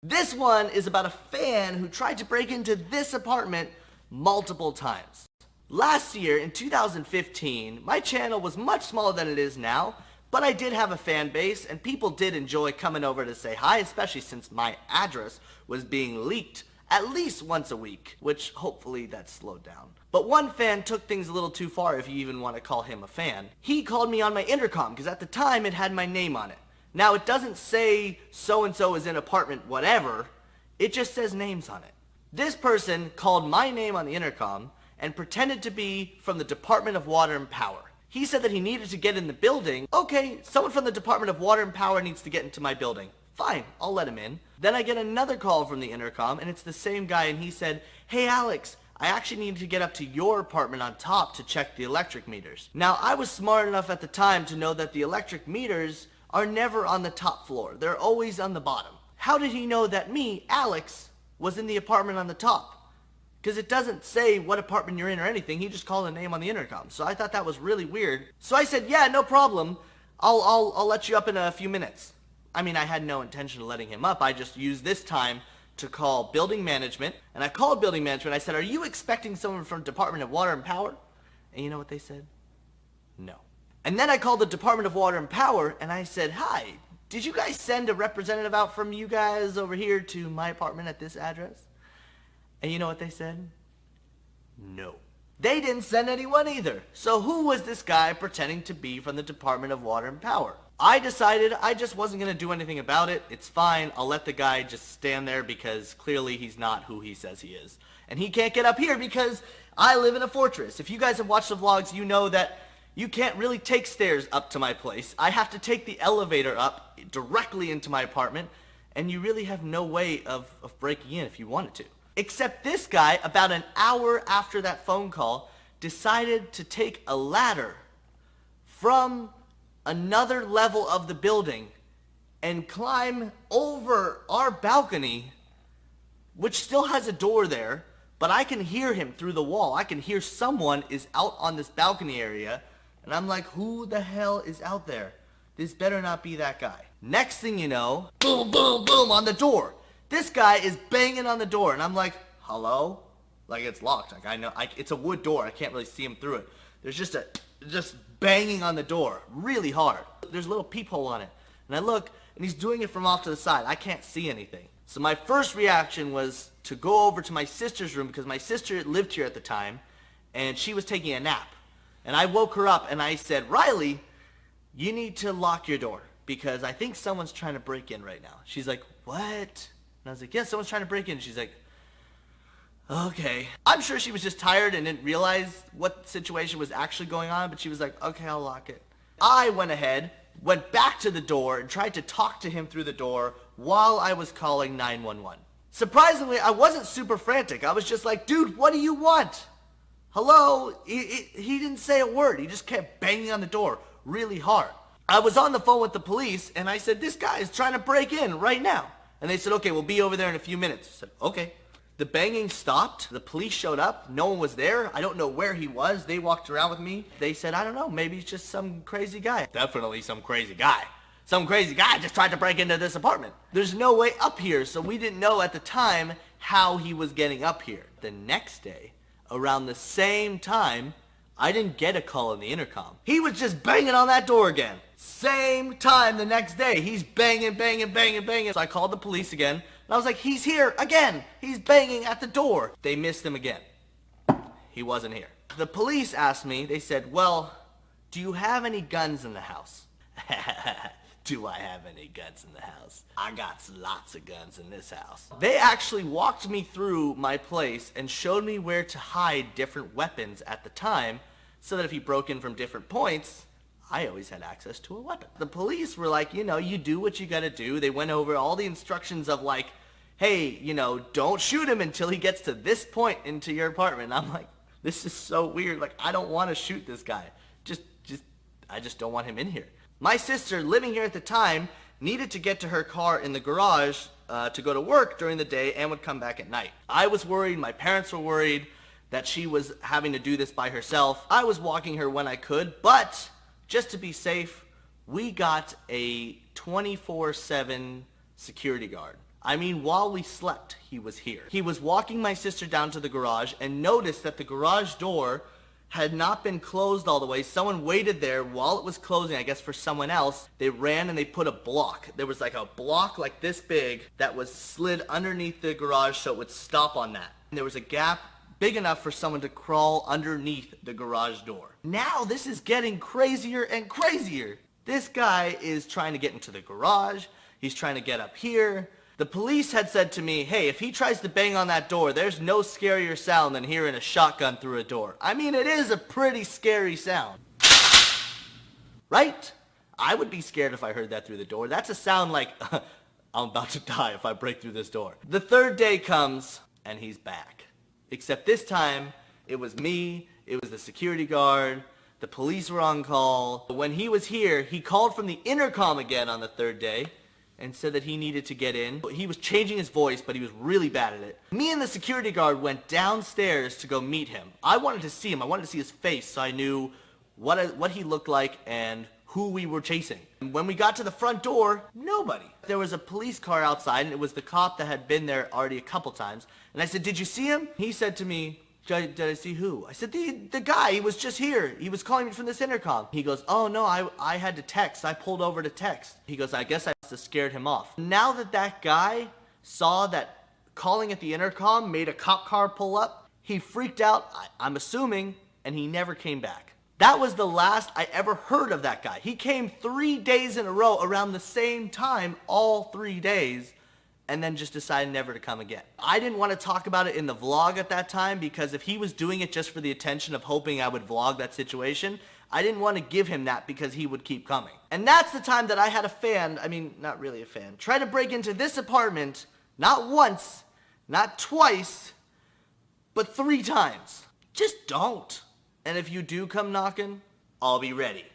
This one is about a fan who tried to break into this apartment multiple times. Last year, in 2015, my channel was much smaller than it is now, but I did have a fan base, and people did enjoy coming over to say hi, especially since my address was being leaked at least once a week, which hopefully that's slowed down. But one fan took things a little too far, if you even want to call him a fan. He called me on my intercom, because at the time it had my name on it. Now, it doesn't say so-and-so is in apartment whatever, it just says names on it. This person called my name on the intercom and pretended to be from the Department of Water and Power. He said that he needed to get in the building. Okay, someone from the Department of Water and Power needs to get into my building. Fine, I'll let him in. Then I get another call from the intercom, and it's the same guy, and he said, "Hey Alex, I actually need to get up to your apartment on top to check the electric meters." Now, I was smart enough at the time to know that the electric meters are never on the top floor. They're always on the bottom. How did he know that me, Alex, was in the apartment on the top? Because it doesn't say what apartment you're in or anything. He just called a name on the intercom. So I thought that was really weird. So I said, "Yeah, no problem. I'll let you up in a few minutes." I mean, I had no intention of letting him up. I just used this time to call building management. And I called building management. I said, "Are you expecting someone from Department of Water and Power?" And you know what they said? No. And then I called the Department of Water and Power, and I said, "Hi, did you guys send a representative out from you guys over here to my apartment at this address?" And you know what they said? No. They didn't send anyone either. So who was this guy pretending to be from the Department of Water and Power? I decided I just wasn't going to do anything about it. It's fine. I'll let the guy just stand there because clearly he's not who he says he is. And he can't get up here because I live in a fortress. If you guys have watched the vlogs, you know that you can't really take stairs up to my place. I have to take the elevator up directly into my apartment, and you really have no way of breaking in if you wanted to. Except this guy, about an hour after that phone call, decided to take a ladder from another level of the building and climb over our balcony, which still has a door there, but I can hear him through the wall. I can hear someone is out on this balcony area, and I'm like, who the hell is out there? This better not be that guy. Next thing you know, boom, boom, boom on the door. This guy is banging on the door, and I'm like, hello? Like, it's locked. Like, I know, it's a wood door. I can't really see him through it. There's just banging on the door really hard. There's a little peephole on it. And I look, and he's doing it from off to the side. I can't see anything. So my first reaction was to go over to my sister's room, because my sister lived here at the time, and she was taking a nap. And I woke her up, and I said, "Riley, you need to lock your door, because I think someone's trying to break in right now." She's like, "What?" And I was like, "Yeah, someone's trying to break in." She's like, "Okay." I'm sure she was just tired and didn't realize what situation was actually going on, but she was like, "Okay, I'll lock it." I went ahead, went back to the door, and tried to talk to him through the door while I was calling 911. Surprisingly, I wasn't super frantic. I was just like, "Dude, what do you want? Hello?" He didn't say a word. He just kept banging on the door really hard. I was on the phone with the police, and I said, "This guy is trying to break in right now." And they said, "Okay, we'll be over there in a few minutes." I said, "Okay." The banging stopped. The police showed up. No one was there. I don't know where he was. They walked around with me. They said, "I don't know, maybe he's just some crazy guy." Definitely some crazy guy. Some crazy guy just tried to break into this apartment. There's no way up here, so we didn't know at the time how he was getting up here. The next day, around the same time, I didn't get a call on the intercom. He was just banging on that door again. Same time the next day, he's banging, banging, banging, banging. So I called the police again, and I was like, "He's here again. He's banging at the door." They missed him again. He wasn't here. The police asked me, they said, "Well, do you have any guns in the house?" Do I have any guns in the house? I got lots of guns in this house. They actually walked me through my place and showed me where to hide different weapons at the time, so that if he broke in from different points, I always had access to a weapon. The police were like, you do what you gotta do. They went over all the instructions of like, hey, don't shoot him until he gets to this point into your apartment. And I'm like, this is so weird. Like, I don't want to shoot this guy. I just don't want him in here. My sister, living here at the time, needed to get to her car in the garage to go to work during the day and would come back at night. I was worried, my parents were worried that she was having to do this by herself. I was walking her when I could, but just to be safe, we got a 24/7 security guard. I mean, while we slept, he was here. He was walking my sister down to the garage and noticed that the garage door had not been closed all the way. Someone waited there while it was closing, I guess for someone else. They ran and they put a block. There was like a block like this big that was slid underneath the garage so it would stop on that. And there was a gap big enough for someone to crawl underneath the garage door. Now this is getting crazier and crazier. This guy is trying to get into the garage. He's trying to get up here. The police had said to me, hey, if he tries to bang on that door, there's no scarier sound than hearing a shotgun through a door. I mean, it is a pretty scary sound. Right? I would be scared if I heard that through the door. That's a sound like, I'm about to die if I break through this door. The third day comes, and he's back. Except this time, it was me, it was the security guard, the police were on call. When he was here, he called from the intercom again on the third day and said that he needed to get in. He was changing his voice, but he was really bad at it. Me and the security guard went downstairs to go meet him. I wanted to see him. I wanted to see his face so I knew what he looked like and who we were chasing. And when we got to the front door, nobody. There was a police car outside, and it was the cop that had been there already a couple times. And I said, did you see him? He said to me, did I see who? I said, the guy, he was just here. He was calling me from this intercom. He goes, oh no, I had to text. I pulled over to text. He goes, I guess I must have scared him off. Now that guy saw that calling at the intercom made a cop car pull up, he freaked out, I'm assuming, and he never came back. That was the last I ever heard of that guy. He came 3 days in a row around the same time, all 3 days, and then just decided never to come again. I didn't want to talk about it in the vlog at that time because if he was doing it just for the attention of hoping I would vlog that situation, I didn't want to give him that because he would keep coming. And that's the time that I had a fan, I mean, not really a fan, try to break into this apartment, not once, not twice, but 3 times. Just don't. And if you do come knocking, I'll be ready.